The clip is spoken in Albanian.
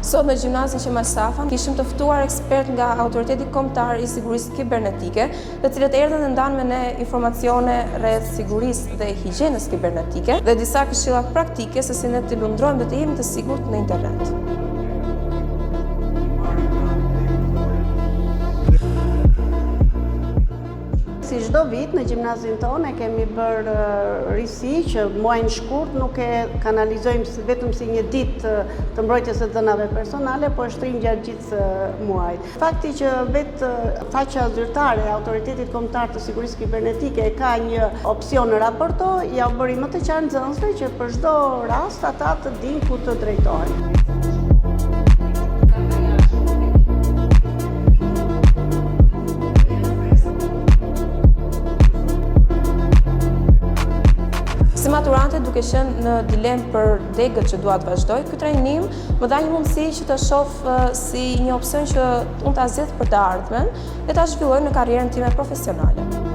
Sot në gjimnazin Qemal Safa kishim të ftuar ekspert nga Autoriteti Kombëtar i Sigurisë Kibernetike, të cilët erdhën dhe ndanë me ne informacione rreth sigurisë dhe higjienës kibernetike dhe disa këshilla praktike se si ne të lundrojmë dhe të jemi të sigurt në internet. Si çdo vit në gjimnazin tonë kemi bërë risi që muajin shkurt nuk e kanalizojmë vetëm si një ditë të mbrojtjes së dhënave personale, por shtrim gjatë gjithë muajit. Fakti që vetë faqja zyrtare e Autoritetit Kombëtar të Sigurisë Kibernetike ka një opsion në raporto, ja u bëri më të qartë nxënësve që për çdo rast ata të dinë ku të drejtohen. Si maturante, duke qenë në dilemë për degët që dua të vazhdoj, ky trajnim më dha një mundësi që të shoh si një opsion që unë ta zgjedh për të ardhmen dhe ta zhvilloj në karrierën time profesionale.